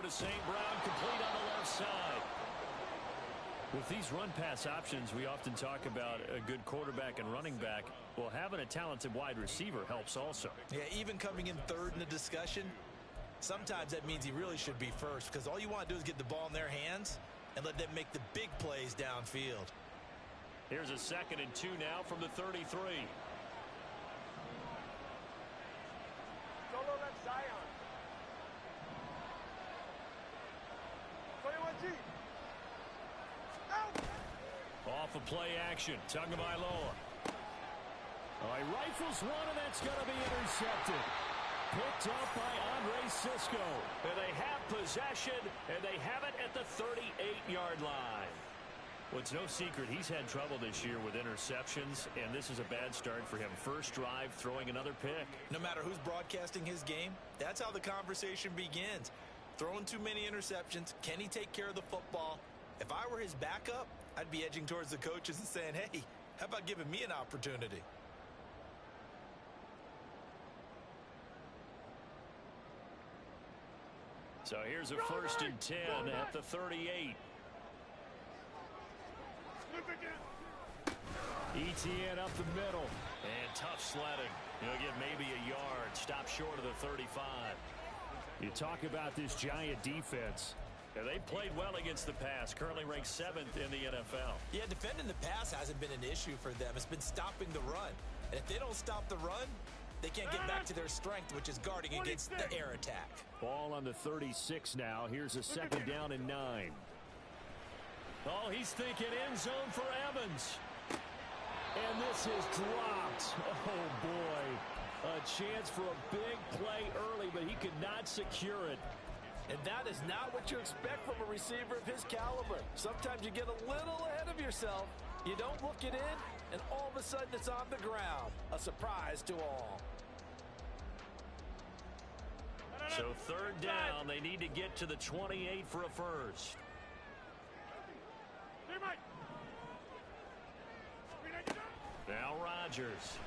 to St. Brown, complete on the left side. With these run-pass options, we often talk about a good quarterback and running back. Well, having a talented wide receiver helps also. Yeah, even coming in third in the discussion, sometimes that means he really should be first, because all you want to do is get the ball in their hands and let them make the big plays downfield. Here's a 2nd and 2 now from the 33. Solo left Zion. 21G. Out. Off of play action. Tagovailoa. He rifles one, and that's going to be intercepted. Picked up by Andre Cisco. And they have possession, and they have it at the 38-yard line. Well, it's no secret he's had trouble this year with interceptions, and this is a bad start for him. First drive, throwing another pick. No matter who's broadcasting his game, that's how the conversation begins. Throwing too many interceptions. Can he take care of the football? If I were his backup, I'd be edging towards the coaches and saying, hey, how about giving me an opportunity? So here's a 1st and 10 at the 38. ETN up the middle. And tough sledding. He'll get maybe a yard. Stop short of the 35. You talk about this Giant defense. They played well against the pass. Currently ranked 7th in the NFL. Yeah, defending the pass hasn't been an issue for them. It's been stopping the run. And if they don't stop the run, they can't get back to their strength, which is guarding against the air attack. Ball on the 36 now. Here's a 2nd down and 9. Oh, he's thinking end zone for Evans. And this is dropped. Oh, boy. A chance for a big play early, but he could not secure it. And that is not what you expect from a receiver of his caliber. Sometimes you get a little ahead of yourself. You don't look it in, and all of a sudden it's on the ground. A surprise to all. So 3rd down, they need to get to the 28 for a first. Now Rodgers.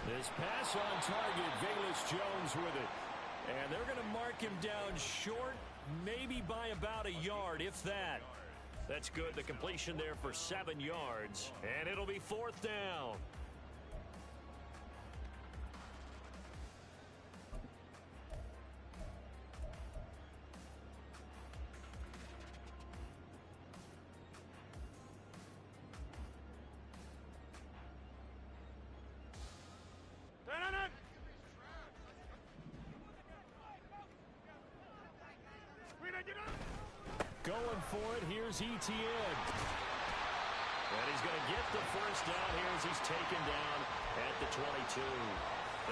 This pass on target, Velus Jones with it. And they're going to mark him down short, maybe by about a yard, if that. That's good. The completion there for 7 yards. And it'll be 4th down. Going for it, here's ETN. And he's going to get the first down here as he's taken down at the 22.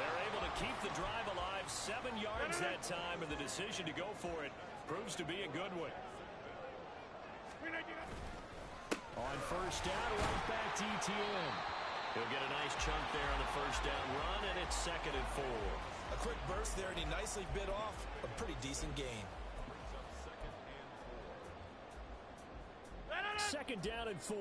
They're able to keep the drive alive, 7 yards that time, and the decision to go for it proves to be a good one. On 1st down, right back to ETN. He'll get a nice chunk there on the 1st down run, and it's 2nd and 4. A quick burst there, and he nicely bit off a pretty decent gain. 2nd down and 4.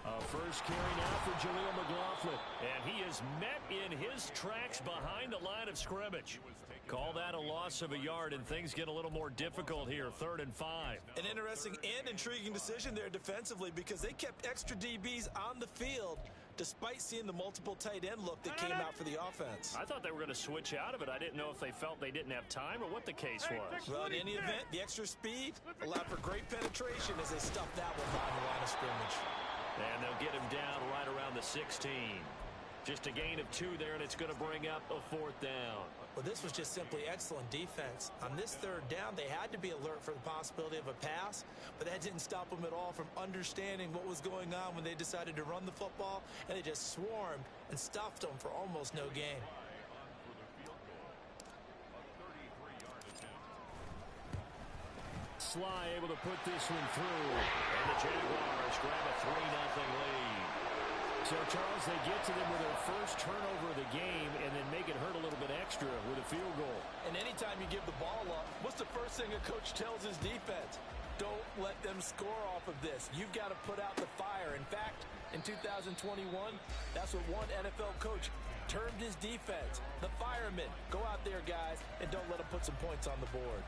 A first carry now for Jaleel McLaughlin. And he is met in his tracks behind the line of scrimmage. Call that a loss of a yard, and things get a little more difficult here. 3rd and 5. An interesting and intriguing decision there defensively, because they kept extra DBs on the field despite seeing the multiple tight end look that came out for the offense. I thought they were going to switch out of it. I didn't know if they felt they didn't have time or what the case was. Well, in any event, the extra speed allowed for great penetration as they stuffed that one behind the line of scrimmage. And they'll get him down right around the 16. Just a gain of 2 there, and it's going to bring up a 4th down. Well, this was just simply excellent defense. On this 3rd down, they had to be alert for the possibility of a pass, but that didn't stop them at all from understanding what was going on when they decided to run the football, and they just swarmed and stuffed them for almost no gain. Sly able to put this one through, and the Jaguars grab a 3-0 lead. So, Charles, they get to them with their first turnover of the game and then make it hurt a little bit extra with a field goal. And anytime you give the ball up, what's the first thing a coach tells his defense? Don't let them score off of this. You've got to put out the fire. In fact, in 2021, that's what one NFL coach termed his defense. The firemen. Go out there, guys, and don't let them put some points on the board.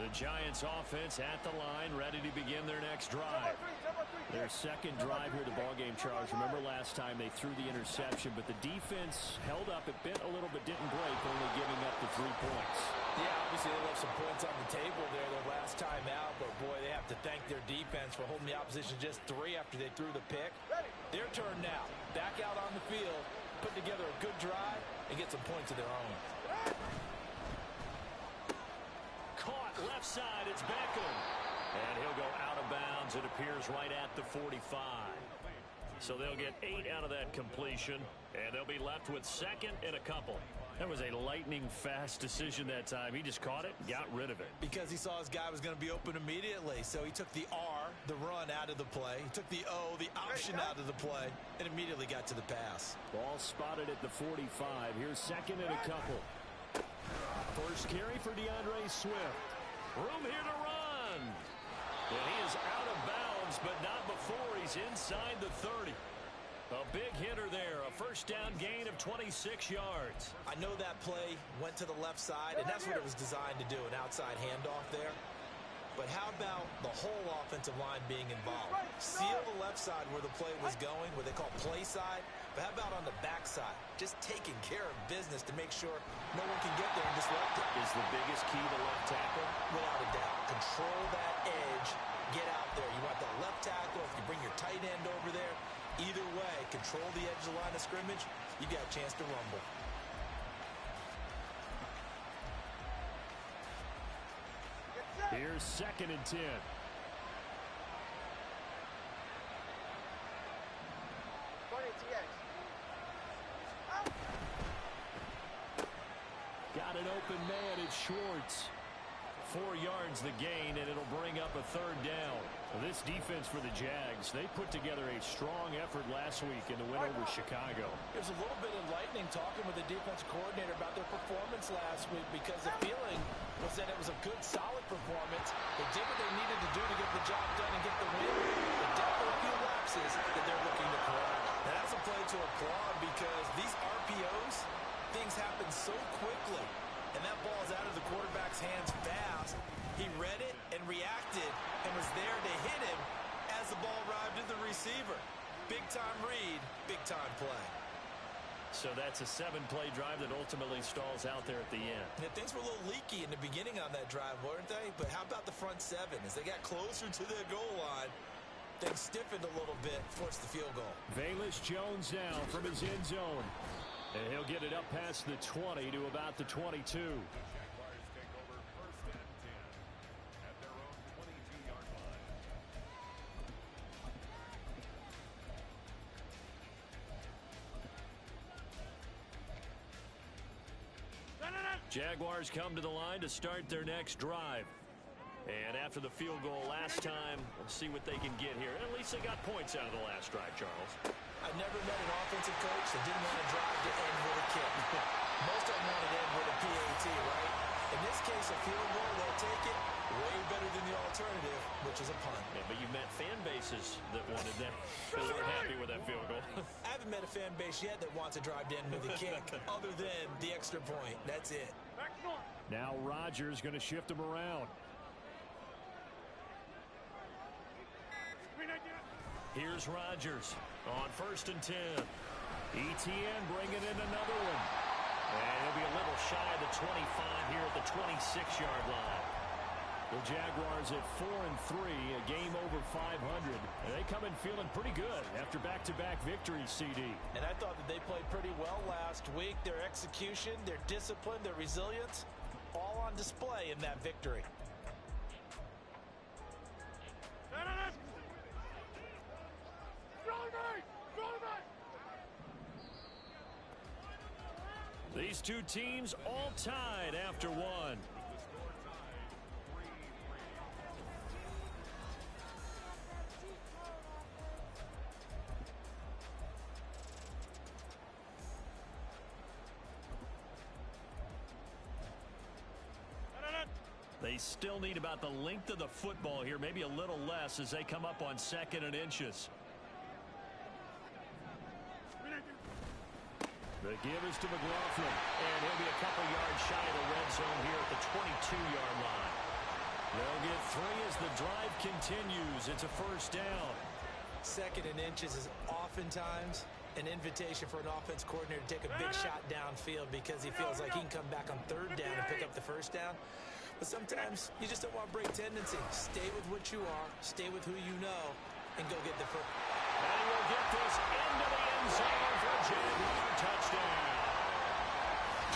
The Giants offense at the line, ready to begin their next drive. Their second drive here of the ballgame, Charles. Remember last time they threw the interception, but the defense held up. It bent a little but didn't break, only giving up the 3 points. Yeah, obviously they left some points on the table there their last time out, but boy, they have to thank their defense for holding the opposition just 3 after they threw the pick. Their turn now. Back out on the field, put together a good drive, and get some points of their own. Caught left side, it's Beckham. And he'll go out of bounds. It appears right at the 45. So they'll get 8 out of that completion, and they'll be left with second and a couple. That was a lightning-fast decision that time. He just caught it, got rid of it. Because he saw his guy was going to be open immediately. So he took the R, the run, out of the play. He took the O, the option, out of the play, and immediately got to the pass. Ball spotted at the 45. Here's second and a couple. First carry for DeAndre Swift. Room here to run. And he is out of bounds, but not before he's inside the 30. A big hitter there. A first down gain of 26 yards. I know that play went to the left side, and that's what it was designed to do, an outside handoff there. But how about the whole offensive line being involved? Seal the left side where the play was going, what they call play side. But how about on the back side? Just taking care of business to make sure no one can get there and disrupt it. Is the biggest key to left tackle? Without a doubt. Control that edge. Get out there. You want that left tackle. If you bring your tight end over there, either way, control the edge of the line of scrimmage, you got a chance to rumble. Here's second and 10. Got an open man. It's Schwartz. 4 yards the gain, and it'll bring up a third down. This defense for the Jags, they put together a strong effort last week in the win over Chicago. There's a little bit enlightening talking with the defense coordinator about their performance last week, because the feeling was that it was a good, solid performance. They did what they needed to do to get the job done and get the win. But definitely a few lapses that they're looking to correct. Now that's a play to applaud, because these RPOs, things happen so quickly. And that ball's out of the quarterback's hands fast. He read it and reacted and was there to hit him as the ball arrived at the receiver. Big-time read, big-time play. So that's a 7-play drive that ultimately stalls out there at the end. Yeah, things were a little leaky in the beginning on that drive, weren't they? But how about the front 7? As they got closer to their goal line, things stiffened a little bit, forced the field goal. Velus Jones now from his end zone. And he'll get it up past the 20 to about the 22. Jaguars come to the line to start their next drive. And after the field goal last time, we'll see what they can get here. At least they got points out of the last drive, Charles. I've never met an offensive coach that didn't want to drive to end with a kick. Most of them want to end with a PAT, right? In this case, a field goal, they'll take it. Way better than the alternative, which is a punt. Yeah, but you've met fan bases that wanted that. They were happy with that field goal. I haven't met a fan base yet that wants to drive to end with a kick, other than the extra point. That's it. Now Rodgers going to shift him around. Here's Rodgers on 1st and 10. ETN bringing in another one. And he'll be a little shy of the 25 here at the 26-yard line. The Jaguars at 4-3, a game over 500. And they come in feeling pretty good after back-to-back victories, CD. And I thought that they played pretty well last week. Their execution, their discipline, their resilience, all on display in that victory. These two teams all tied after one. They still need about the length of the football here, maybe a little less as they come up on 2nd and inches. The give is to McLaughlin, and he'll be a couple yards shy of the red zone here at the 22-yard line. They'll get 3 as the drive continues. It's a first down. 2nd and inches is oftentimes an invitation for an offense coordinator to take a big shot downfield because he feels like he can come back on 3rd down and pick up the first down. But sometimes you just don't want to break tendency. Stay with what you are, stay with who you know, and go get the first. And he will get this into the end zone for a Jaguar touchdown.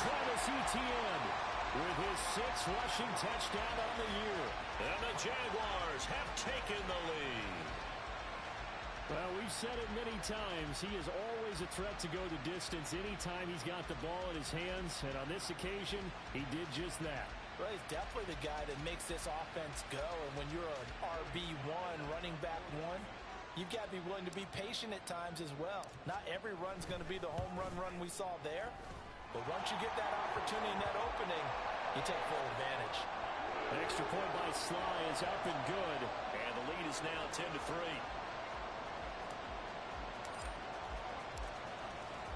Travis Etienne with his 6th rushing touchdown on the year. And the Jaguars have taken the lead. Well, we've said it many times. He is always a threat to go the distance anytime he's got the ball in his hands. And on this occasion, he did just that. Well, he's definitely the guy that makes this offense go. And when you're an RB1, running back 1, you've got to be willing to be patient at times as well. Not every run's going to be the home run we saw there. But once you get that opportunity and that opening, you take full advantage. An extra point by Sly is up and good. And the lead is now 10-3.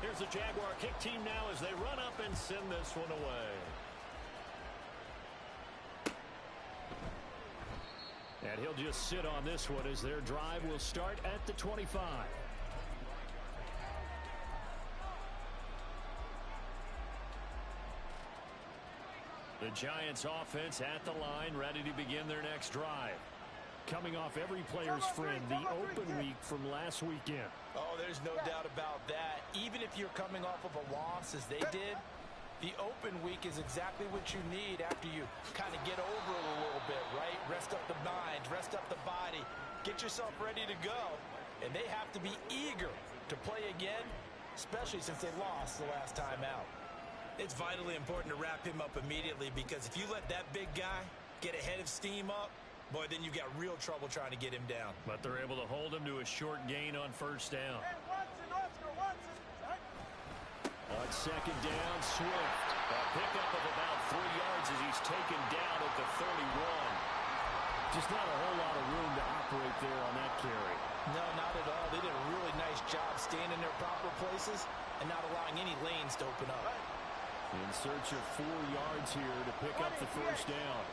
Here's the Jaguar kick team now as they run up and send this one away. And he'll just sit on this one as their drive will start at the 25. The Giants offense at the line, ready to begin their next drive. Coming off every player's friend, the open week from last weekend. Oh, there's no doubt about that. Even if you're coming off of a loss as they did, the open week is exactly what you need after you kind of get over it a little bit, right? Rest up the mind, rest up the body, get yourself ready to go. And they have to be eager to play again, especially since they lost the last time out. It's vitally important to wrap him up immediately because if you let that big guy get a head of steam up, boy, then you've got real trouble trying to get him down. But they're able to hold him to a short gain on first down. On second down, Swift. A pickup of about 3 yards as he's taken down at the 31. Just not a whole lot of room to operate there on that carry. No, not at all. They did a really nice job staying in their proper places and not allowing any lanes to open up. In search of 4 yards here to pick up the first down.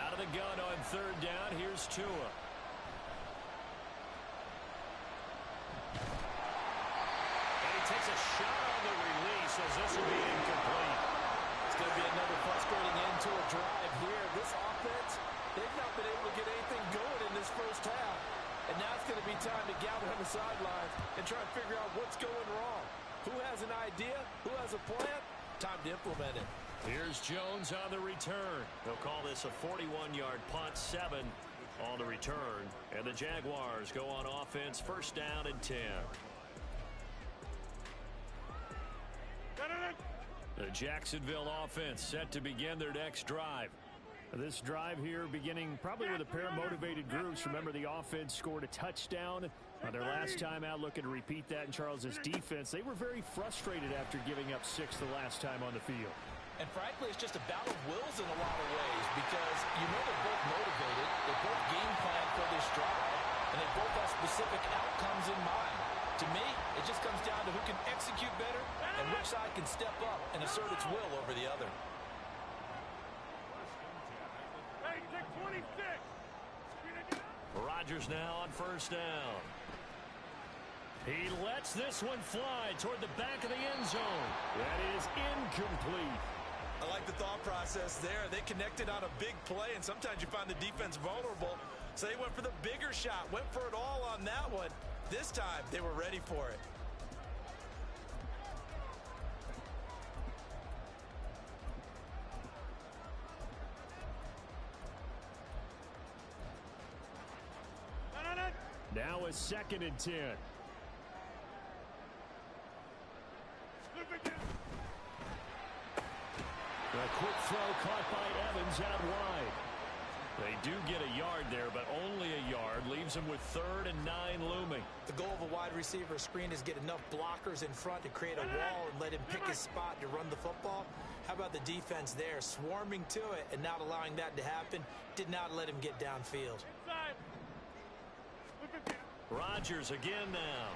Out of the gun on third down, here's Tua. Takes a shot on the release as this will be incomplete. It's going to be another frustrating end to a drive here. This offense, they've not been able to get anything going in this first half. And now it's going to be time to gather on the sidelines and try and figure out what's going wrong. Who has an idea? Who has a plan? Time to implement it. Here's Jones on the return. They'll call this a 41-yard punt, 7 on the return. And the Jaguars go on offense, first down and 10. The Jacksonville offense set to begin their next drive. This drive here beginning probably with a pair of motivated groups. Remember, the offense scored a touchdown on their last time out, looking to repeat that in Charles's defense. They were very frustrated after giving up 6 the last time on the field. And frankly, it's just a battle of wills in a lot of ways because you know they're both motivated. They both game plan for this drive, and they both have specific outcomes in mind. To me, it just comes down to who can execute better and which side can step up and assert its will over the other. Rodgers now on first down. He lets this one fly toward the back of the end zone. That is incomplete. I like the thought process there. They connected on a big play, and sometimes you find the defense vulnerable. So they went for the bigger shot, went for it all on that one. This time, they were ready for it. Now a 2nd and 10. A quick throw caught by Evans out wide. They do get a yard there, but only a yard. Leaves them with 3rd and 9 looming. The goal of a wide receiver screen is get enough blockers in front to create a wall and let him pick his spot to run the football. How about the defense there, swarming to it and not allowing that to happen? Did not let him get downfield. Rodgers again now.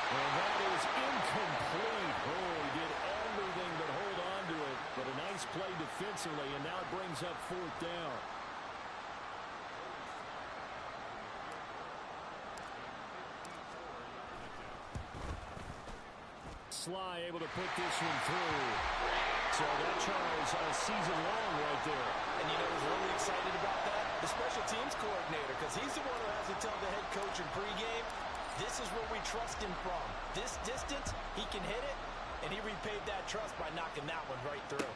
And that is incomplete. Oh, he did everything but hold on to it. But a nice play defensively, and now it brings up 4th down. Sly able to put this one through. So that Charles a season long right there. And you know who's really excited about that? The special teams coordinator, because he's the one who has to tell the head coach in pregame, this is where we trust him from. This distance, he can hit it, and he repaid that trust by knocking that one right through.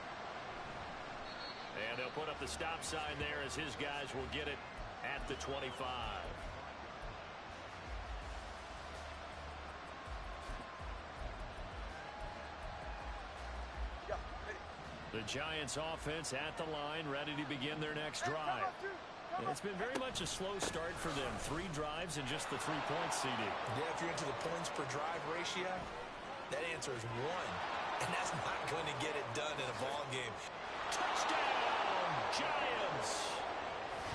And they'll put up the stop sign there as his guys will get it at the 25. The Giants offense at the line, ready to begin their next drive. It's been very much a slow start for them. 3 drives and just the 3 points, CD. Yeah, if you're into the points per drive ratio, that answer is 1. And that's not going to get it done in a ball game. Touchdown, Giants!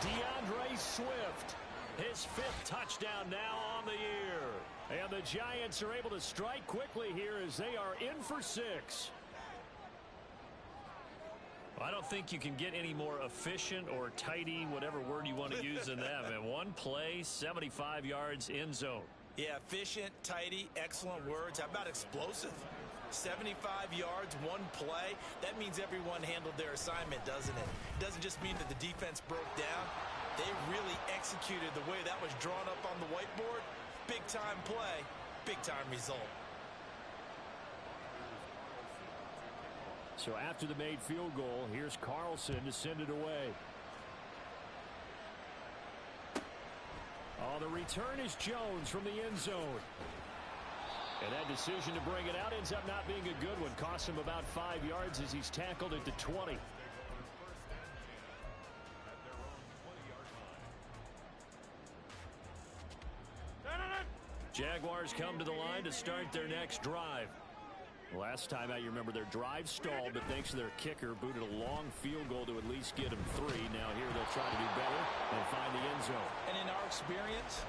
DeAndre Swift, his 5th touchdown now on the year. And the Giants are able to strike quickly here as they are in for 6. I don't think you can get any more efficient or tidy, whatever word you want to use in that. And 1 play, 75 yards in zone. Yeah, efficient, tidy, excellent words. How about explosive? 75 yards, 1 play. That means everyone handled their assignment, doesn't it? It doesn't just mean that the defense broke down. They really executed the way that was drawn up on the whiteboard. Big-time play, big-time result. So after the made field goal, here's Carlson to send it away. Oh, the return is Jones from the end zone. And that decision to bring it out ends up not being a good one. Costs him about 5 yards as he's tackled at the 20. Jaguars come to the line to start their next drive. Last time out, you remember their drive stalled, but thanks to their kicker, booted a long field goal to at least get them 3. Now here they'll try to do better and find the end zone. And in our experience,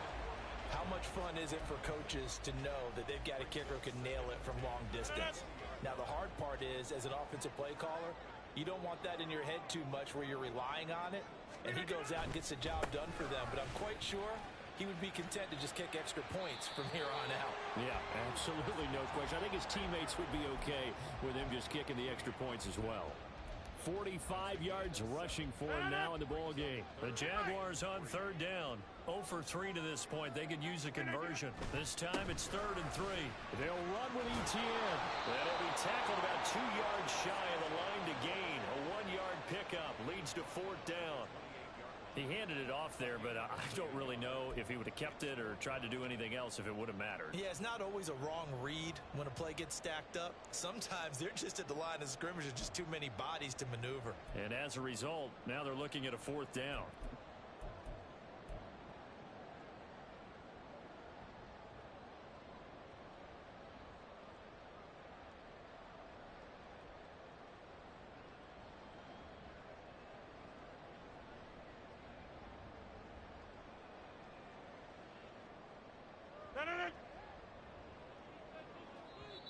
how much fun is it for coaches to know that they've got a kicker who can nail it from long distance? Now, the hard part is, as an offensive play caller, you don't want that in your head too much where you're relying on it, and he goes out and gets the job done for them. But I'm quite sure he would be content to just kick extra points from here on out. Yeah, absolutely no question. I think his teammates would be okay with him just kicking the extra points as well. 45 yards rushing for him now in the ball game. The Jaguars on 3rd down. 0 for 3 to this point. They could use a conversion. This time it's 3rd and 3. They'll run with Etienne. That'll be tackled about 2 yards shy of the line to gain. A 1-yard pickup leads to 4th down. He handed it off there, but I don't really know if he would have kept it or tried to do anything else if it would have mattered. Yeah, it's not always a wrong read when a play gets stacked up. Sometimes they're just at the line of scrimmage. There's just too many bodies to maneuver. And as a result, now they're looking at a 4th down.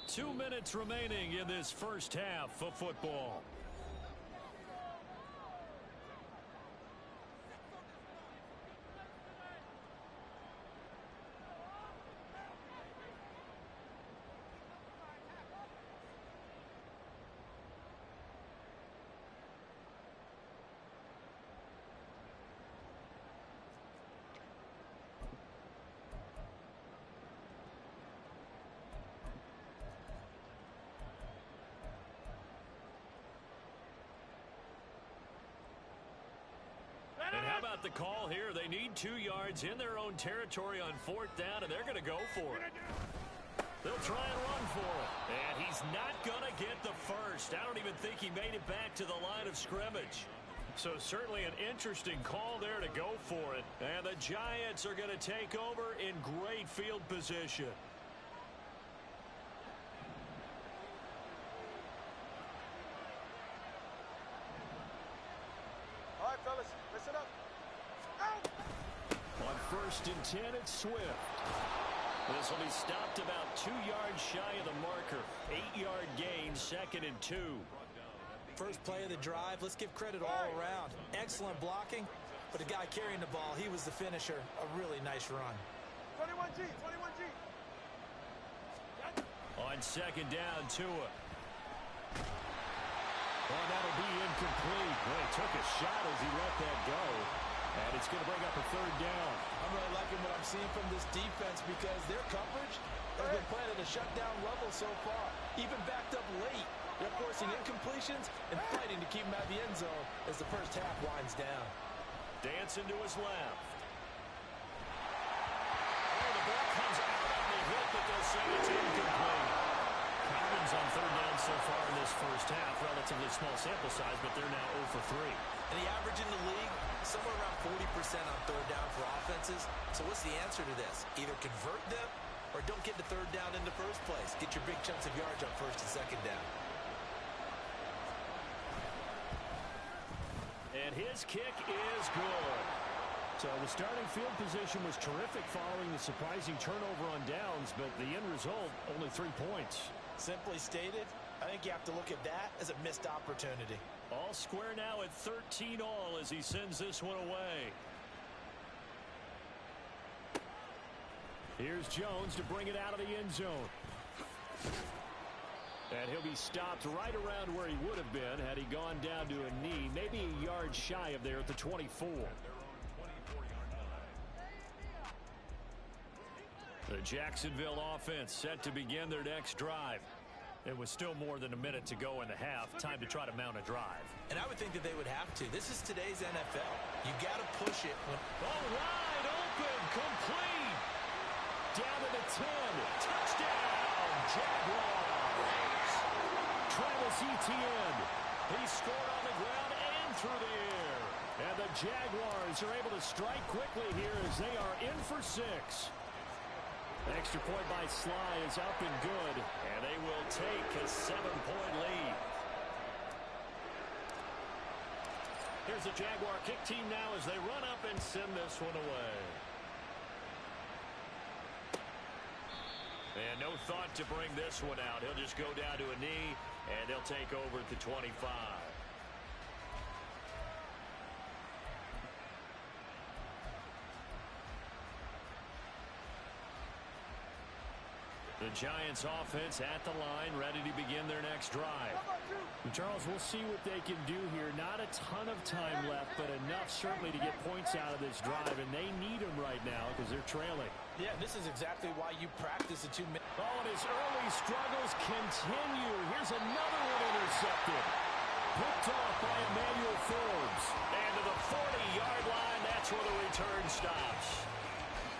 Two minutes remaining in this first half of football. And how about the call here? They need 2 yards in their own territory on 4th down, and they're going to go for it. They'll try and run for it. And he's not going to get the first. I don't even think he made it back to the line of scrimmage. So certainly an interesting call there to go for it. And the Giants are going to take over in great field position. All right, fellas, listen up. Out! On 1st and 10, it's Swift. This will be stopped about 2 yards shy of the marker. 8-yard gain, 2nd and 2. First play of the drive, let's give credit all around. Excellent blocking, but the guy carrying the ball, he was the finisher. A really nice run. 21G, 21G. On 2nd down, Tua. Oh, that'll be incomplete. Boy, he took a shot as he let that go. And it's going to bring up a 3rd down. I'm really liking what I'm seeing from this defense because their coverage has been playing at a shutdown level so far. Even backed up late. They're forcing incompletions and fighting to keep him out of the end zone as the first half winds down. Dancing to his left. Oh, the ball comes out on the hit, but they'll say it's incomplete. Cowboys on 3rd down so far in this first half. Relatively small sample size, but they're now 0 for 3. And the average in the league, somewhere around 40% on 3rd down for offenses. So what's the answer to this? Either convert them or don't get to 3rd down in the first place. Get your big chunks of yards on 1st and 2nd down. And his kick is good. So the starting field position was terrific following the surprising turnover on downs, but the end result, only 3 points. Simply stated, I think you have to look at that as a missed opportunity. All square now at 13 all as he sends this one away. Here's Jones to bring it out of the end zone. And he'll be stopped right around where he would have been had he gone down to a knee, maybe a yard shy of there at the 24. The Jacksonville offense set to begin their next drive. It was still more than a minute to go in the half. Time to try to mount a drive. And I would think that they would have to. This is today's NFL. You got to push it. Oh, wide open, complete. Down to the 10. Touchdown, Jaguars. Travis Etienne. He scored on the ground and through the air. And the Jaguars are able to strike quickly here as they are in for 6. Extra point by Sly is up and good, and they will take a 7-point lead. Here's the Jaguar kick team now as they run up and send this one away. And no thought to bring this one out. He'll just go down to a knee, and they'll take over at the 25. The Giants offense at the line, ready to begin their next drive. And Charles, we'll see what they can do here. Not a ton of time left, but enough certainly to get points out of this drive, and they need them right now because they're trailing. Yeah, this is exactly why you practice the 2 minutes. Oh, and his early struggles continue. Here's another one intercepted. Picked off by Emmanuel Forbes. And to the 40-yard line, that's where the return stops.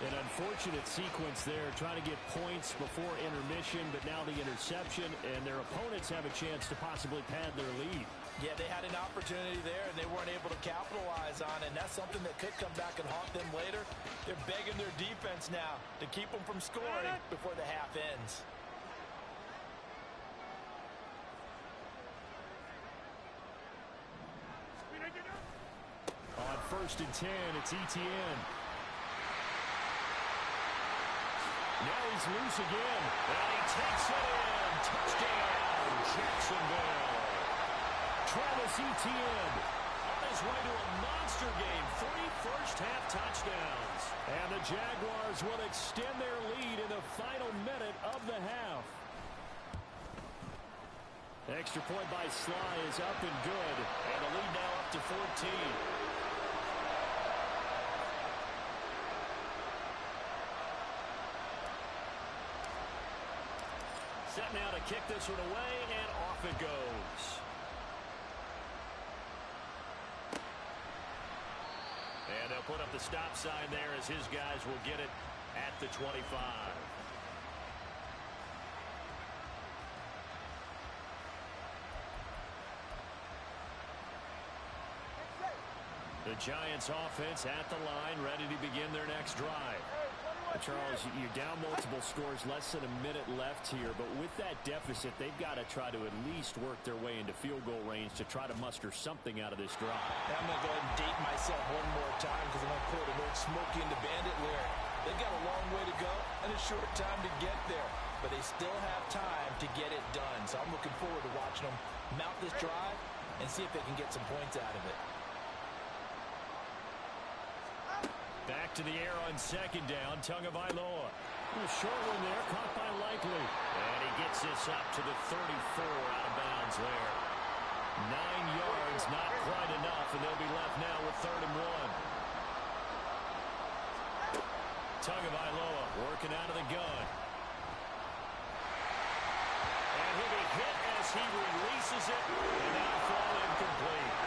An unfortunate sequence there, trying to get points before intermission, but now the interception, and their opponents have a chance to possibly pad their lead. Yeah, they had an opportunity there, and they weren't able to capitalize on it, and that's something that could come back and haunt them later. They're begging their defense now to keep them from scoring before the half ends. On 1st and 10, it's Etienne. Now he's loose again, and he takes it in. Touchdown, Jacksonville. Travis Etienne on his way to a monster game. 3 first-half touchdowns. And the Jaguars will extend their lead in the final minute of the half. Extra point by Sly is up and good. And the lead now up to 14. Set now to kick this one away, and off it goes. And they'll put up the stop sign there as his guys will get it at the 25. The Giants offense at the line, ready to begin their next drive. Charles, you're down multiple scores, less than a minute left here, but with that deficit, they've got to try to at least work their way into field goal range to try to muster something out of this drive. I'm going to go ahead and date myself one more time because I'm going to quote an old Smokey and the Bandit lyric. They've got a long way to go and a short time to get there, but they still have time to get it done. So I'm looking forward to watching them mount this drive and see if they can get some points out of it. Back to the air on second down, Tagovailoa. A short one there, caught by Likely. And he gets this up to the 34, out of bounds there. 9 yards, not quite enough, and they'll be left now with 3rd and 1. Tagovailoa working out of the gun. And he'll be hit as he releases it, and now fall incomplete.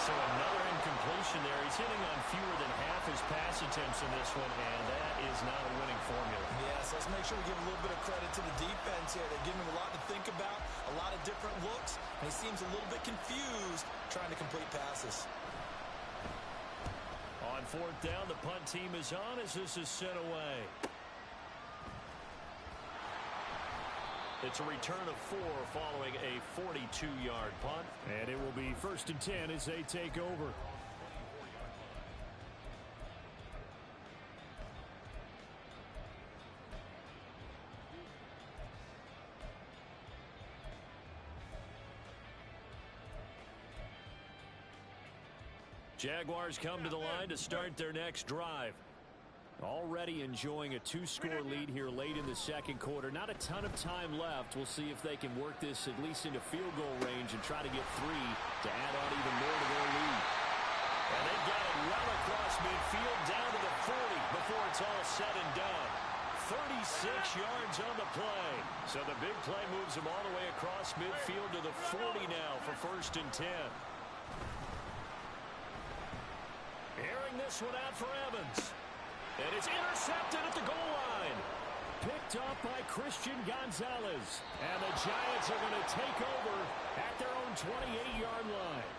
So another incompletion there. He's hitting on fewer than half his pass attempts in this one, and that is not a winning formula. Yes, let's make sure we give a little bit of credit to the defense here. They're giving him a lot to think about, a lot of different looks, and he seems a little bit confused trying to complete passes. On 4th down, the punt team is on as this is sent away. It's a return of 4 following a 42-yard punt. And it will be 1st and 10 as they take over. Jaguars come to the line to start their next drive. Already enjoying a 2-score lead here late in the second quarter. Not a ton of time left. We'll see if they can work this at least into field goal range and try to get 3 to add on even more to their lead. And they've got it well across midfield down to the 40 before it's all said and done. 36 yards on the play. So the big play moves them all the way across midfield to the 40 now for 1st and 10. Airing this one out for Evans. And it's intercepted at the goal line. Picked up by Christian Gonzalez. And the Giants are going to take over at their own 28-yard line.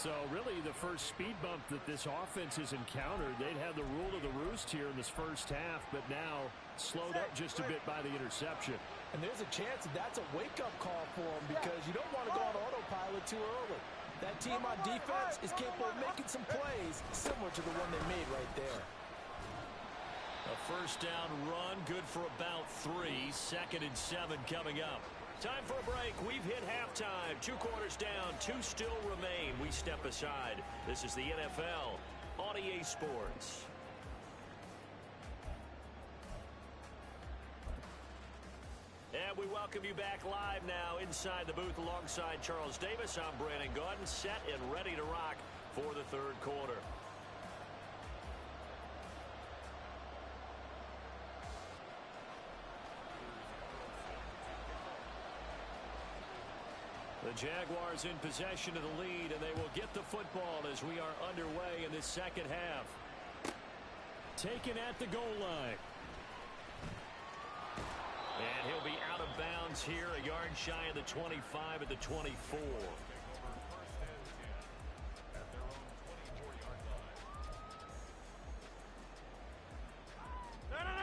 So really the first speed bump that this offense has encountered. They'd had the rule of the roost here in this first half, but now slowed up just a bit by the interception. And there's a chance that that's a wake-up call for them because you don't want to go on autopilot too early. That team on defense is capable of making some plays similar to the one they made right there. A 1st down run, good for about 3. 2nd and 7 coming up. Time for a break. We've hit halftime. 2 quarters down, 2 still remain. We step aside. This is the NFL on EA Sports. And we welcome you back live now inside the booth alongside Charles Davis. I'm Brandon Gaudin, set and ready to rock for the 3rd quarter. The Jaguars in possession of the lead, and they will get the football as we are underway in this second half. Taken at the goal line. And he'll be out of bounds here, a yard shy of the 25 at the 24.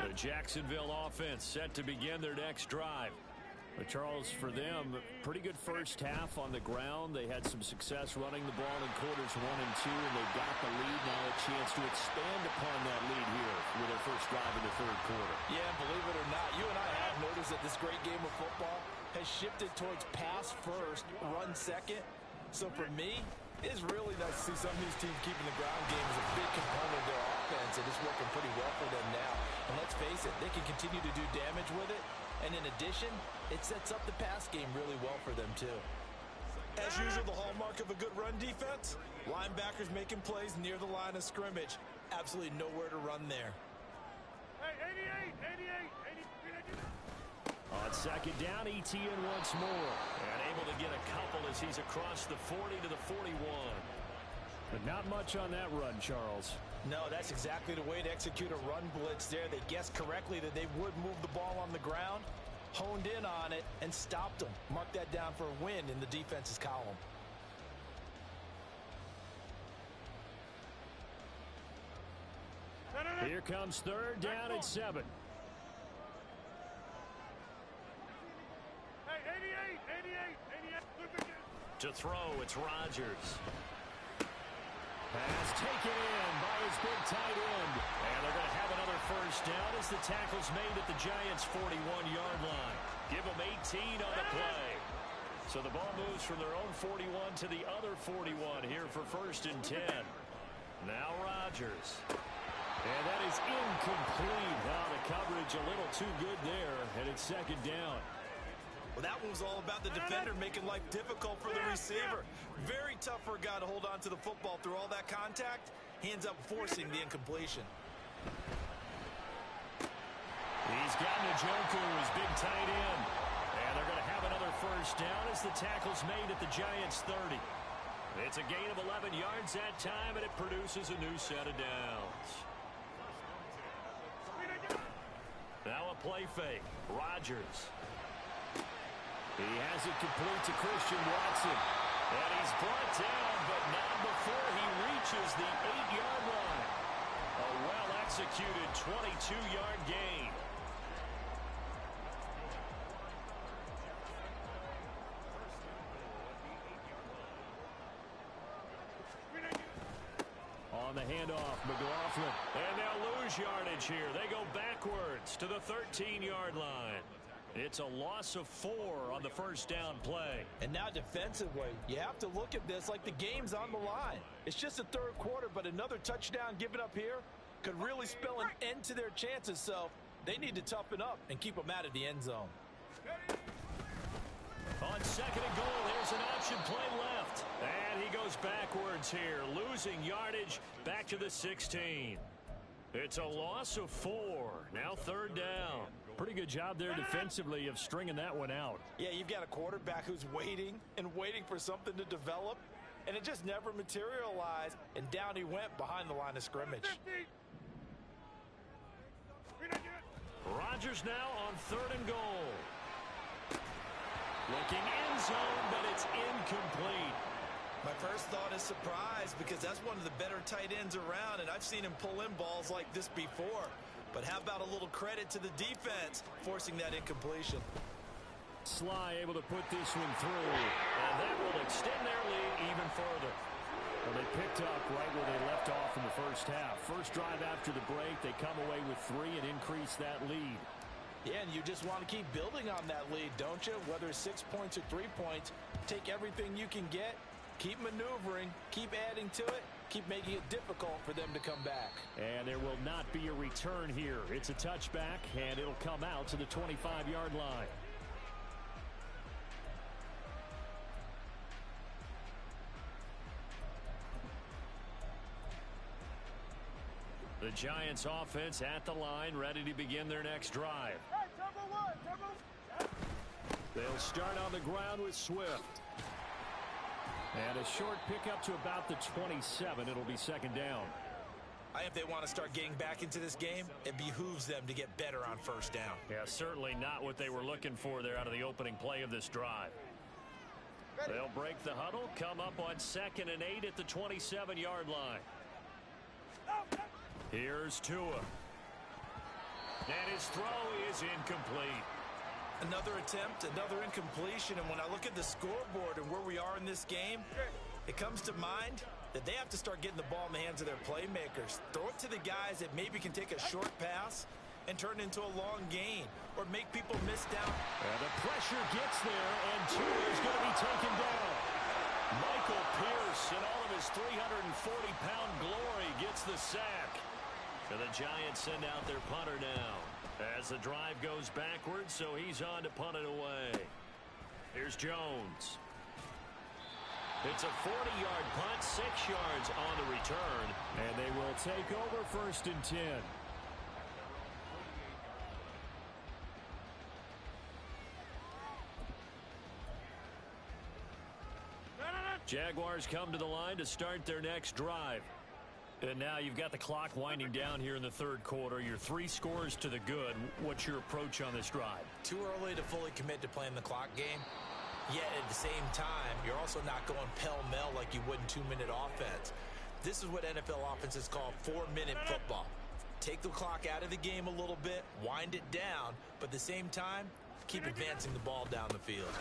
The Jacksonville offense set to begin their next drive. But Charles, for them, pretty good first half on the ground. They had some success running the ball in quarters 1 and 2, and they got the lead. Now a chance to expand upon that lead here with their first drive in the 3rd quarter. Yeah, believe it or not, you and I have noticed that this great game of football has shifted towards pass first, run second. So for me, it is really nice to see some of these teams keeping the ground game as a big component of their offense, and it's working pretty well for them now. And let's face it, they can continue to do damage with it. And in addition, it sets up the pass game really well for them, too. As usual, the hallmark of a good run defense, linebackers making plays near the line of scrimmage. Absolutely nowhere to run there. Hey, 88. On 2nd down, Etienne once more. And able to get a couple as he's across the 40 to the 41. But not much on that run, Charles. No, that's exactly the way to execute a run blitz there. They guessed correctly that they would move the ball on the ground, honed in on it, and stopped them. Mark that down for a win in the defense's column. Here comes third down and 7. Hey, 88. To throw, it's Rodgers. Pass taken in by his big tight end. And they're going to have another first down as the tackle's made at the Giants' 41-yard line. Give them 18 on the play. So the ball moves from their own 41 to the other 41 here for first and 10. Now Rodgers. And that is incomplete. Now the coverage a little too good there, and it's second down. Well, that one was all about the defender making life difficult for the receiver. Very tough for a guy to hold on to the football through all that contact. He ends up forcing the incompletion. He's got Njoku, his big tight end. And they're going to have another first down as the tackle's made at the Giants' 30. It's a gain of 11 yards that time, and it produces a new set of downs. Now a play fake. Rodgers. He has it complete to Christian Watson. And he's brought down, but not before he reaches the 8-yard line. A well-executed 22-yard gain. On the handoff, McLaughlin. And they'll lose yardage here. They go backwards to the 13-yard line. It's a loss of 4 on the first down play. And now defensively, you have to look at this like the game's on the line. It's just the third quarter, but another touchdown given up here could really spell an end to their chances. So they need to toughen up and keep them out of the end zone. On second and goal, here's an option play left. And he goes backwards here, losing yardage back to the 16. It's a loss of 4. Now third down. Pretty good job there defensively of stringing that one out. Yeah, you've got a quarterback who's waiting and waiting for something to develop, and it just never materialized, and down he went behind the line of scrimmage. Rodgers now on third and goal. Looking end zone, but it's incomplete. My first thought is surprise because that's one of the better tight ends around, and I've seen him pull in balls like this before. But how about a little credit to the defense forcing that incompletion? Sly able to put this one through, and that will extend their lead even further. Well, they picked up right where they left off in the first half. First drive after the break, they come away with 3 and increase that lead. Yeah, and you just want to keep building on that lead, don't you? Whether it's 6 points or 3 points, take everything you can get, keep maneuvering, keep adding to it, keep making it difficult for them to come back. And there will not be a return here. It's a touchback, and it'll come out to the 25-yard line. The Giants offense at the line, ready to begin their next drive. Hey, turbo. They'll start on the ground with Swift. And a short pickup to about the 27. It'll be second down. If they want to start getting back into this game, it behooves them to get better on first down. Yeah, certainly not what they were looking for there out of the opening play of this drive. They'll break the huddle, come up on 2nd and 8 at the 27-yard line. Here's Tua. And his throw is incomplete. Another attempt, another incompletion, and when I look at the scoreboard and where we are in this game, it comes to mind that they have to start getting the ball in the hands of their playmakers. Throw it to the guys that maybe can take a short pass and turn it into a long gain or make people miss down. And the pressure gets there, and Tua is going to be taken down. Michael Pierce, in all of his 340-pound glory, gets the sack. And the Giants send out their punter now as the drive goes backwards, so he's on to punt it away. Here's Jones. It's a 40-yard punt, 6 yards on the return, and they will take over 1st and 10. Jaguars come to the line to start their next drive. And now you've got the clock winding down here in the third quarter. You're 3 scores to the good. What's your approach on this drive? Too early to fully commit to playing the clock game. Yet at the same time, you're also not going pell-mell like you would in 2-minute offense. This is what NFL offenses call 4-minute football. take the clock out of the game a little bit, wind it down, but at the same time, keep advancing the ball down the field.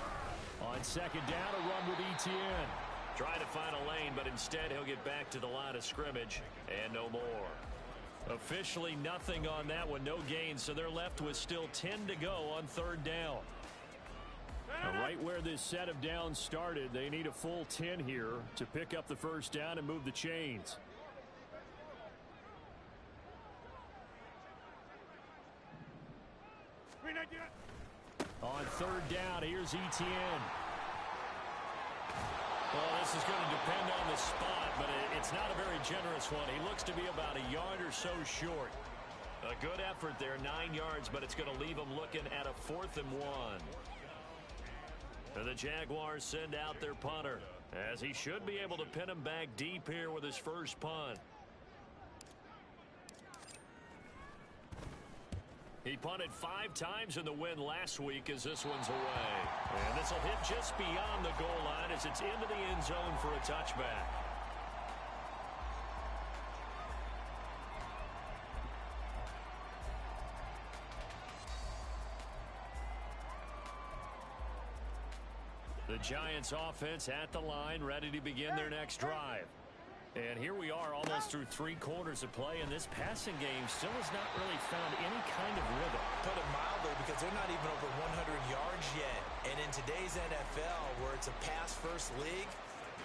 On second down, a run with Etienne. Trying to find a lane, but instead he'll get back to the line of scrimmage and no more. Officially nothing on that one, no gain, so they're left with still 10 to go on third down. Now, right where this set of downs started, they need a full 10 here to pick up the first down and move the chains. On third down, here's Etienne. Well, this is going to depend on the spot, but it's not a very generous one. He looks to be about a yard or so short. A good effort there, 9 yards, but it's going to leave him looking at a 4th and 1. And the Jaguars send out their punter, as he should be able to pin him back deep here with his first punt. He punted 5 times in the win last week as this one's away. And this will hit just beyond the goal line as it's into the end zone for a touchback. The Giants offense at the line, ready to begin their next drive. And here we are almost through 3 quarters of play, and this passing game still has not really found any kind of rhythm. Put it mildly, because they're not even over 100 yards yet. And in today's NFL, where it's a pass-first league,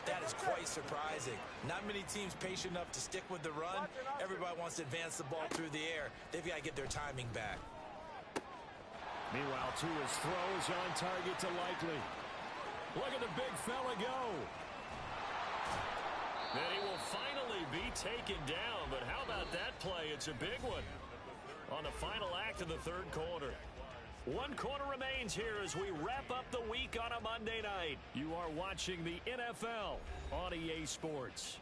that is quite surprising. Not many teams patient enough to stick with the run. Everybody wants to advance the ball through the air. They've got to get their timing back. Meanwhile, Tua's throw is on target to Likely. Look at the big fella go. Then he will finally be taken down, but how about that play? It's a big one on the final act of the third quarter. 1 quarter remains here as we wrap up the week on a Monday night. You are watching the NFL on EA Sports.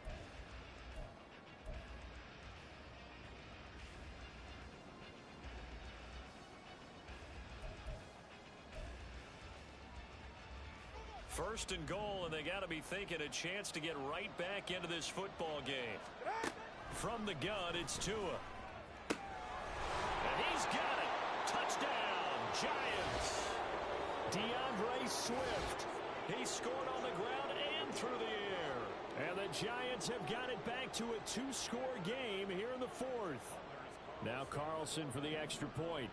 First and goal, and they got to be thinking a chance to get right back into this football game. From the gun, it's Tua. And he's got it. Touchdown, Giants. DeAndre Swift. He scored on the ground and through the air. And the Giants have got it back to a 2-score game here in the 4th. Now Carlson for the extra point.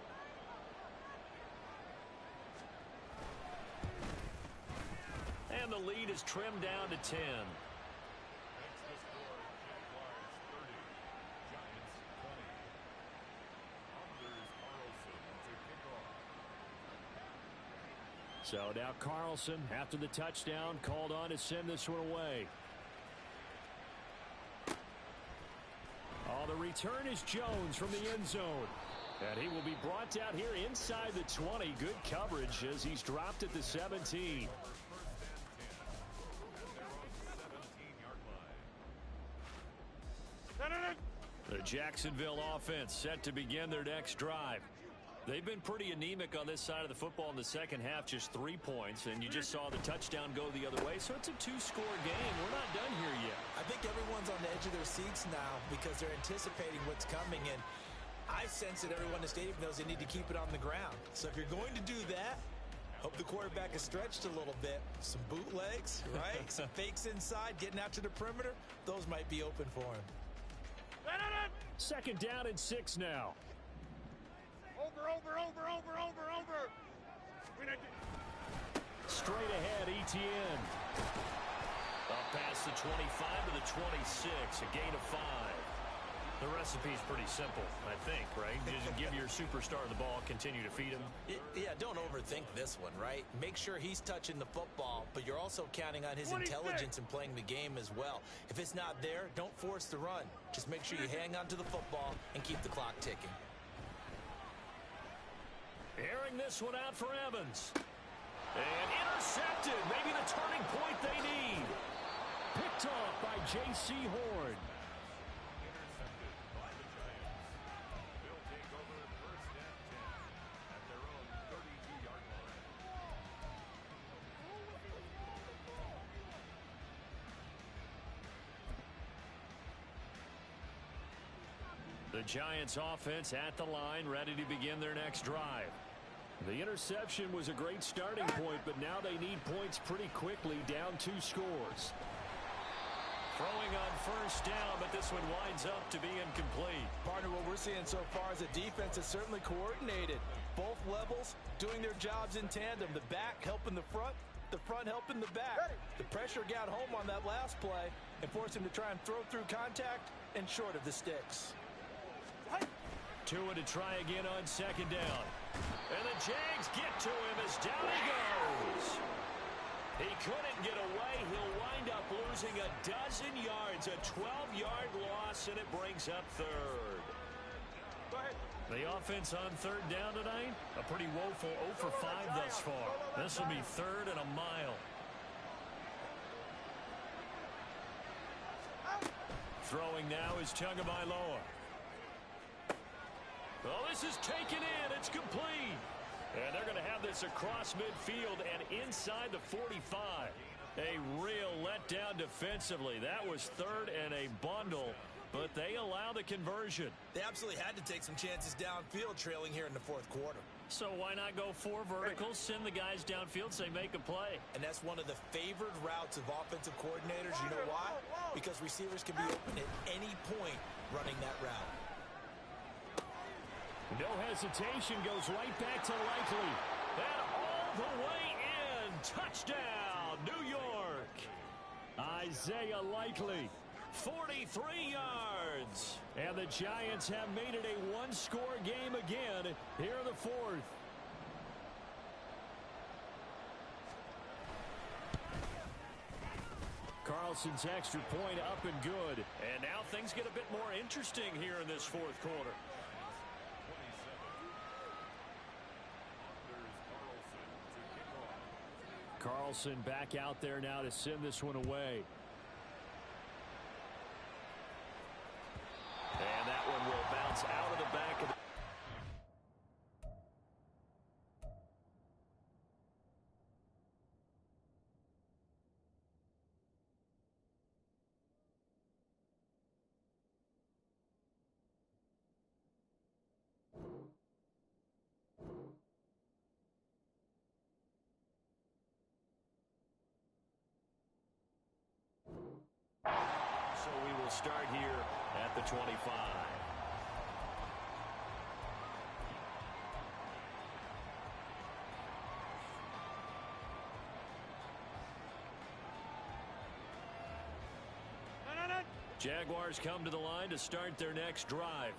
And the lead is trimmed down to 10. So now Carlson, after the touchdown, called on to send this one away. Oh, the return is Jones from the end zone. And he will be brought down here inside the 20. Good coverage as he's dropped at the 17. The Jacksonville offense set to begin their next drive. They've been pretty anemic on this side of the football in the second half, just 3 points, and you just saw the touchdown go the other way, so it's a 2-score game. We're not done here yet. I think everyone's on the edge of their seats now because they're anticipating what's coming, and I sense that everyone in the stadium knows they need to keep it on the ground. So if you're going to do that, hope the quarterback is stretched a little bit. Some bootlegs, right? Some fakes inside, getting out to the perimeter. Those might be open for him. Second down and 6 now. Over. Straight ahead, Etienne. Up past the 25 to the 26, a gain of 5. The recipe's pretty simple, I think, right? Just give your superstar the ball, continue to feed him. Yeah, don't overthink this one, right? Make sure he's touching the football, but you're also counting on his intelligence in playing the game as well. If it's not there, don't force the run. Just make sure you hang on to the football and keep the clock ticking. Airing this one out for Evans. And intercepted. Maybe the turning point they need. Picked off by J.C. Horn. The The Giants offense at the line, ready to begin their next drive. The interception was a great starting point, but now they need points pretty quickly, down 2 scores. Throwing on first down, but this one winds up to be incomplete. Partner, what we're seeing so far is a defense is certainly coordinated. Both levels doing their jobs in tandem. The back helping the front helping the back. The pressure got home on that last play and forced him to try and throw through contact and short of the sticks. Tua to try again on second down. And the Jags get to him as down he goes. He couldn't get away. He'll wind up losing a dozen yards, a 12-yard loss, and it brings up third. Go ahead. The offense on third down tonight, a pretty woeful 0 for 5 thus far. This will be third and a mile. Throwing now is Tagovailoa. Well, this is taken in. It's complete. And they're going to have this across midfield and inside the 45. A real letdown defensively. That was third and a bundle, but they allow the conversion. They absolutely had to take some chances downfield trailing here in the fourth quarter. So why not go 4 verticals, send the guys downfield, say make a play? And that's one of the favored routes of offensive coordinators. You know why? Because receivers can be open at any point running that route. No hesitation, goes right back to Likely. And all the way in. Touchdown, New York. Isaiah Likely, 43 yards. And the Giants have made it a 1-score game again here in the fourth. Carlson's extra point up and good. And now things get a bit more interesting here in this fourth quarter. Carlson back out there now to send this one away. And that one will bounce out of the back of the... So we will start here at the 25. Jaguars come to the line to start their next drive.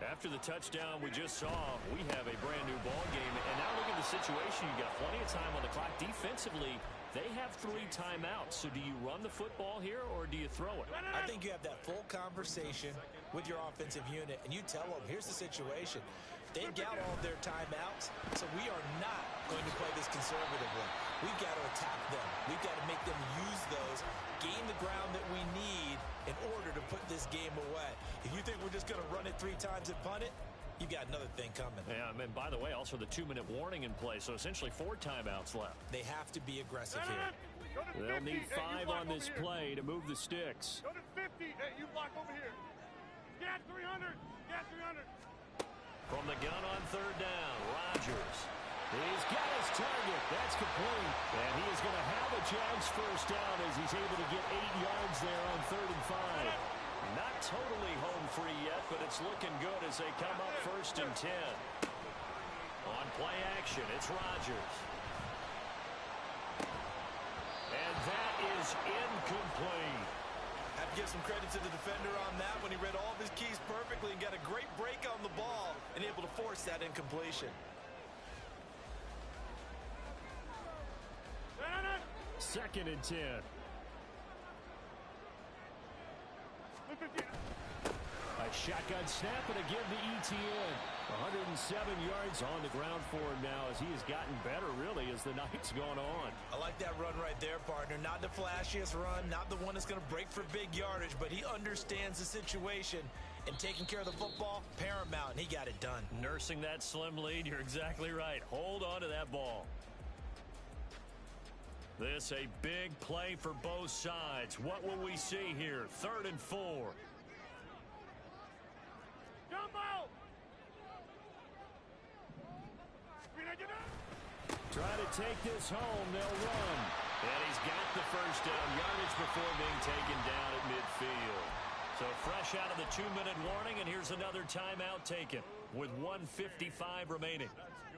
After the touchdown we just saw, we have a brand new ball game. And now look at the situation. You got plenty of time on the clock. Defensively, they have 3 timeouts. So do you run the football here or do you throw it? I think you have that full conversation with your offensive unit, and you tell them, here's the situation. They've got all of their timeouts, so we are not going to play this conservatively. We've got to attack them. We've got to make them use those, gain the ground that we need in order to put this game away. If you think we're just going to run it 3 times and punt it, you've got another thing coming. Yeah, and by the way, also the 2-minute warning in play, so essentially 4 timeouts left. They have to be aggressive here. They'll need 5 on this play to move the sticks. Go to 50. Hey, you block over here. Get 300. Get 300. From the gun on third down, Rodgers. He's got his target. That's complete. And he is going to have a Jags first down as he's able to get 8 yards there on third and 5. Not totally home free yet, but it's looking good as they come up first and 10. On play action, it's Rodgers. And that is incomplete. Have to give some credit to the defender on that when he read all of his keys perfectly and got a great break on the ball and able to force that incompletion. Second and 10. A shotgun snap and a give to ETN. 107 yards on the ground for him now as he has gotten better, really, as the night's gone on. I like that run right there, partner. Not the flashiest run, not the one that's going to break for big yardage, but he understands the situation, and taking care of the football, paramount, and he got it done. Nursing that slim lead, you're exactly right. Hold on to that ball. This a big play for both sides. What will we see here? 3rd and 4. Try to take this home. They'll run. And he's got the first down. Yardage before being taken down at midfield. So fresh out of the 2-minute warning, and here's another timeout taken with 1:55 remaining.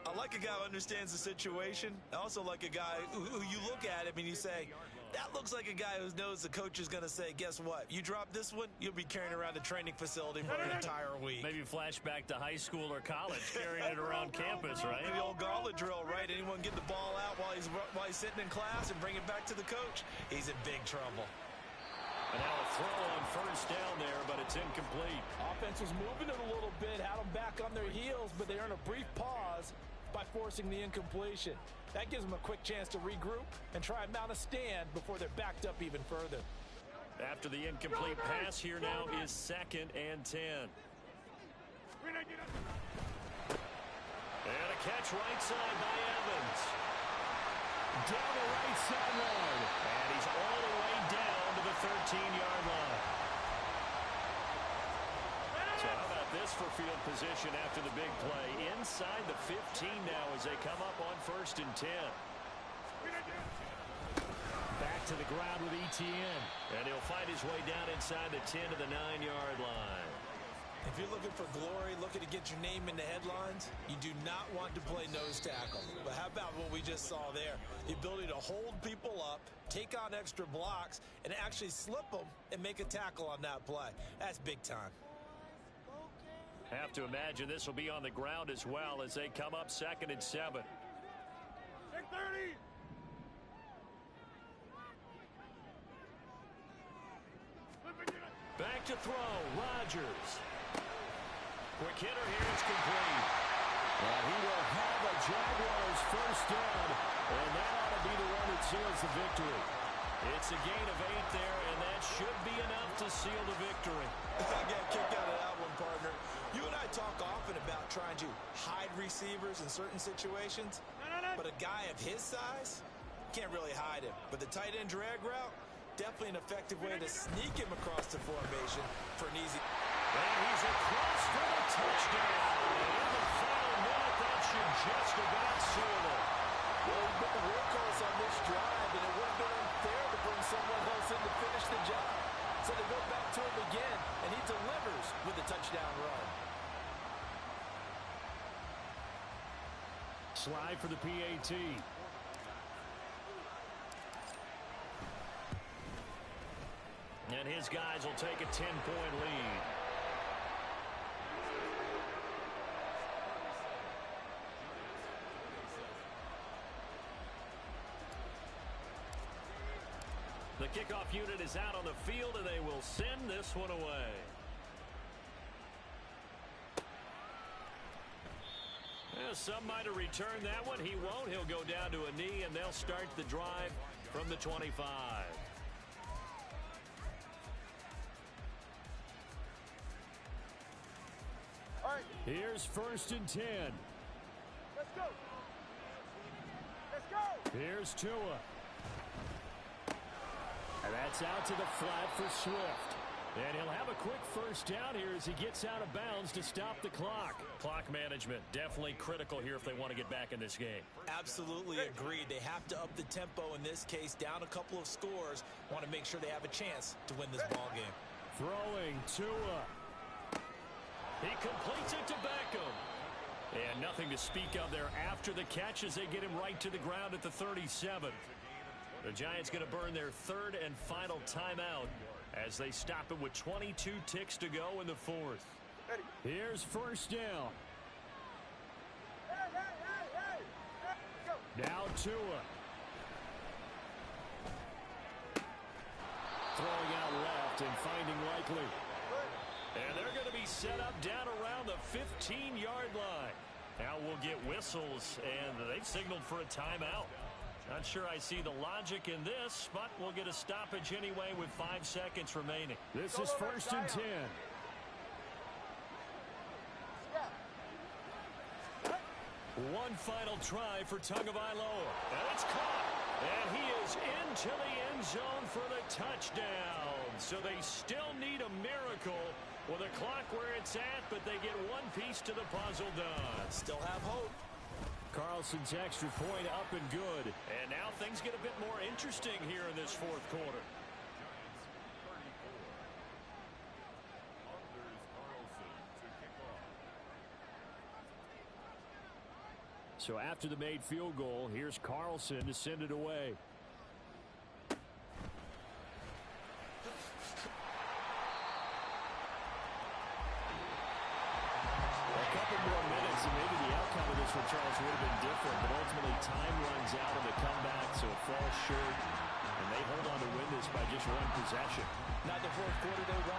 I like a guy who understands the situation. I also like a guy who you look at him and you say, that looks like a guy who knows the coach is going to say, guess what? You drop this one, you'll be carrying around the training facility for an entire week. Maybe flashback to high school or college, carrying it around campus, right? The old gauntlet drill, right? Anyone get the ball out while he's sitting in class and bring it back to the coach? He's in big trouble. And now a throw on first down there, but it's incomplete. Offense was moving it a little bit, had them back on their heels, but they earn a brief pause by forcing the incompletion. That gives them a quick chance to regroup and try and mount a stand before they're backed up even further. After the incomplete pass, here now is 2nd and 10. And a catch right side by Evans. Down the right sideline. And he's all the way down to the 13-yard line. So how about this for field position after the big play? Inside the 15 now as they come up on 1st and 10. Back to the ground with ETN. And he'll fight his way down inside the 10 to the 9-yard line. If you're looking for glory, looking to get your name in the headlines, you do not want to play nose tackle. But how about what we just saw there? The ability to hold people up, take on extra blocks, and actually slip them and make a tackle on that play. That's big time. Have to imagine this will be on the ground as well as they come up 2nd and 7. 6:30. Back to throw. Rodgers. Quick hitter here. It's complete. And he will have a Jaguars first down. And that ought to be the one that seals the victory. It's a gain of 8 there, and that should be enough to seal the victory. I got a kick out of that one, partner. You and I talk often about trying to hide receivers in certain situations. But a guy of his size can't really hide him. But the tight end drag route, definitely an effective way to sneak him across the formation for an easy. And he's across for the touchdown. And in the final minute, that should just about seal it. Well, he's been the workhorse on this drive, and it would have been unfair to bring someone else in to finish the job. So they go back to him again, and he delivers with a touchdown run. Slide for the PAT. And his guys will take a 10-point lead. The kickoff unit is out on the field, and they will send this one away. Yeah, some might have returned that one. He won't. He'll go down to a knee, and they'll start the drive from the 25. All right. Here's 1st and 10. Let's go. Let's go. Here's Tua. And that's out to the flat for Swift. And he'll have a quick first down here as he gets out of bounds to stop the clock. Clock management definitely critical here if they want to get back in this game. Absolutely agreed. They have to up the tempo in this case, down a couple of scores. Want to make sure they have a chance to win this ball game. Throwing Tua. He completes it to Beckham. And nothing to speak of there after the catch as they get him right to the ground at the 37. The Giants going to burn their 3rd and final timeout as they stop it with 22 ticks to go in the 4th. Here's 1st down. Now Tua. Throwing out left and finding Likely. And they're going to be set up down around the 15-yard line. Now we'll get whistles, and they've signaled for a timeout. Not sure I see the logic in this, but we'll get a stoppage anyway with 5 seconds remaining. This is 1st and 10. One final try for Tagovailoa. And it's caught. And he is into the end zone for the touchdown. So they still need a miracle with a clock where it's at, but they get one piece to the puzzle done. Still have hope. Carlson's extra point up and good. And now things get a bit more interesting here in this fourth quarter. So after the made field goal, here's Carlson to send it away. A couple more minutes and maybe the outcome of this one, Charles, would have been different, but ultimately time runs out on the comeback, so it falls short, and they hold on to win this by just one possession. Not the fourth quarter they want.